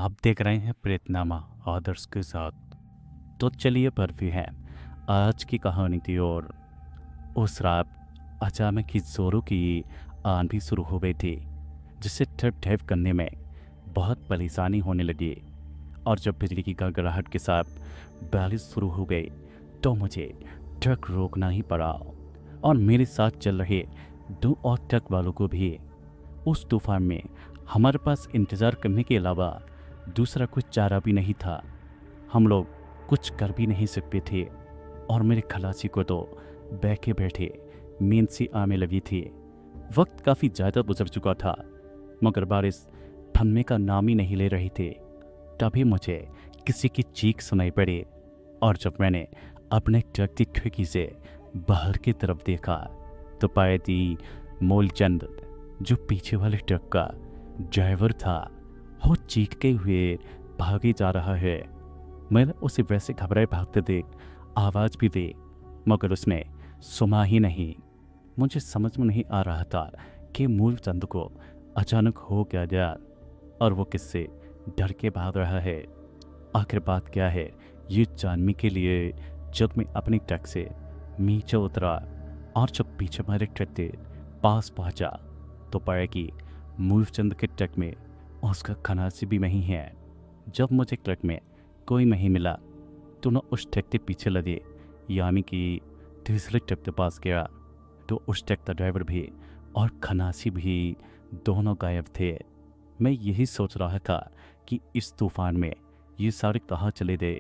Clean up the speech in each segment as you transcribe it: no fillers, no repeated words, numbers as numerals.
आप देख रहे हैं प्रेतनामा आदर्श के साथ। तो चलिए बढ़ते हैं आज की कहानी की ओर। उस रात अचानक ही जोरों की आंधी शुरू हो गई थी, जिससे ठप ठप करने में बहुत परेशानी होने लगी। और जब बिजली की गड़गड़ाहट के साथ बारिश शुरू हो गई तो मुझे ट्रक रोकना ही पड़ा, और मेरे साथ चल रहे दो और ट्रक वालों को भी। उस तूफान में हमारे पास इंतज़ार करने के अलावा दूसरा कुछ चारा भी नहीं था। हम लोग कुछ कर भी नहीं सकते थे, और मेरे खलासी को तो बैठे बैठे नींद सी आने लगी थी। वक्त काफ़ी ज़्यादा गुजर चुका था, मगर बारिश थमने का नाम ही नहीं ले रही थी। तभी मुझे किसी की चीख सुनाई पड़ी, और जब मैंने अपने ट्रक की खिड़की से बाहर की तरफ देखा तो पाया कि मूलचंद, जो पीछे वाले ट्रक का ड्राइवर था, वो चीखते हुए भागे जा रहा है। मैंने उसे वैसे घबराए भागते देख आवाज़ भी दी, मगर उसने सुना ही नहीं। मुझे समझ में नहीं आ रहा था कि मूलचंद को अचानक हो क्या गया, और वो किससे डर के भाग रहा है। आखिर बात क्या है, ये जानने के लिए जब मैं अपनी ट्रक से नीचे उतरा और जब पीछे मेरे ट्रक के पास पहुंचा तो पाया कि मूलचंद के ट्रक में उसका खलासी भी नहीं है। जब मुझे ट्रक में कोई नहीं मिला तो मैं उस ट्रक के पीछे लगे, यानी कि तीसरे ट्रक के पास गया तो उस ट्रक का ड्राइवर भी और खलासी भी दोनों गायब थे। मैं यही सोच रहा था कि इस तूफान में ये सारे कहाँ चले गए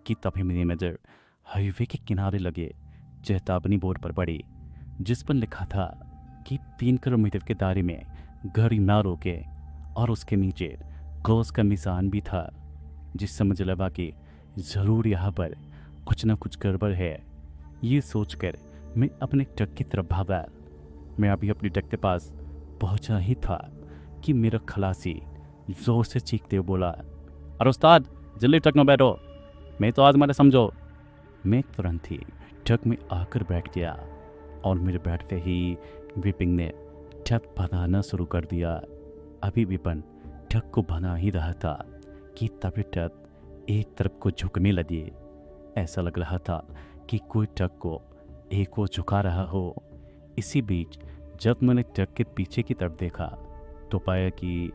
कि तभी मेरी नज़र हाईवे के किनारे लगे चेतावनी बोर्ड पर पड़ी, जिस पर लिखा था कि 3 किलोमीटर के दायरे में गाड़ी ना रोके, और उसके नीचे क्रॉस का निशान भी था, जिससे मुझे लगा कि ज़रूर यहाँ पर कुछ न कुछ गड़बड़ है। ये सोचकर मैं अपने ट्रक की तरफ भागा। मैं अभी अपने ट्रक के पास पहुँचा ही था कि मेरा खलासी जोर से चीखते हुए बोला, अरे उस्ताद, जल्दी ट्रक में बैठो, मैं तो आज मेरे समझो। मैं तुरंत ही ट्रक में आकर बैठ गया, और मेरे बैठते ही विपिन ने ट्रक भगाना शुरू कर दिया। अभी विपिन ट्रक को भगा ही रहा था कि तभी ट्रक एक तरफ को झुकने लगी। ऐसा लग रहा था कि कोई ट्रक को एक ओर झुका रहा हो। इसी बीच जब मैंने ट्रक के पीछे की तरफ देखा तो पाया कि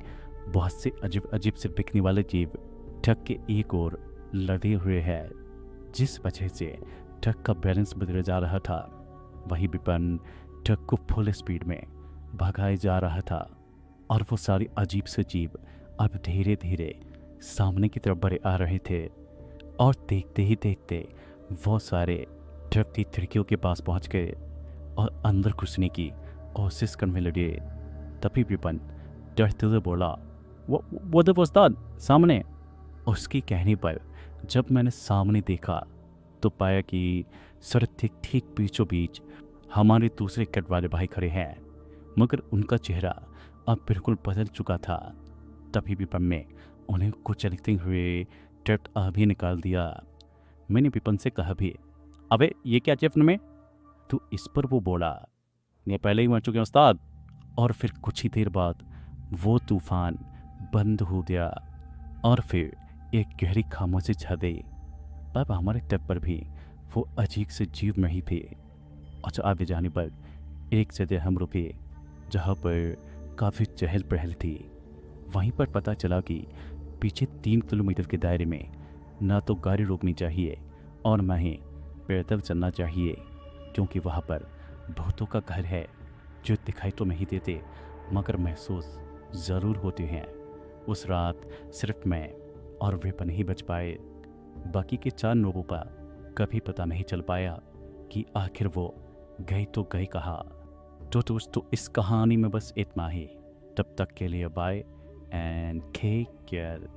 बहुत से अजीब अजीब से बिकने वाले जीव ट्रक के एक ओर लदे हुए हैं, जिस वजह से ट्रक का बैलेंस बिगड़ जा रहा था। वही विपिन ट्रक को फुल स्पीड में भगाए जा रहा था, और वो सारे अजीब से जीव अब धीरे धीरे सामने की तरफ बढ़े आ रहे थे। और देखते ही देखते वो सारे ट्रक की खिड़कियों के पास पहुंच गए और अंदर घुसने की कोशिश करने लगे। तभी विपिन डरते हुए बोला, वो देखो उस्ताद, सामने। उसकी कहने पर जब मैंने सामने देखा तो पाया कि सड़क के ठीक बीचों बीच हमारे दूसरे कट वाले भाई खड़े हैं, मगर उनका चेहरा अब बिल्कुल बदल चुका था। तभी विपिन ने उन्हें कुचलते हुए ट्रक आगे निकाल दिया। मैंने विपिन से कहा भी, अबे ये क्या चिफ्ट में? तो इस पर वो बोला, ये पहले ही मर चुके हैं उस्ताद। और फिर कुछ ही देर बाद वो तूफान बंद हो गया, और फिर एक गहरी खामोशी छा गई। अब हमारे ट्रक पर भी वो अजीब से जीव नहीं थे। और आगे जाने पर एक जगह हम रुके जहाँ पर काफ़ी चहल पहल थी। वहीं पर पता चला कि पीछे 3 किलोमीटर के दायरे में ना तो गाड़ी रोकनी चाहिए और ना ही पैदल चलना चाहिए, क्योंकि वहाँ पर भूतों का घर है, जो दिखाई तो नहीं देते मगर महसूस ज़रूर होते हैं। उस रात सिर्फ मैं और विपिन ही बच पाए। बाकी के 4 लोगों का कभी पता नहीं चल पाया कि आखिर वो गए तो गए कहाँ। तो दोस्तों, इस कहानी में बस इतना ही। तब तक के लिए बाय एंड टेक केयर।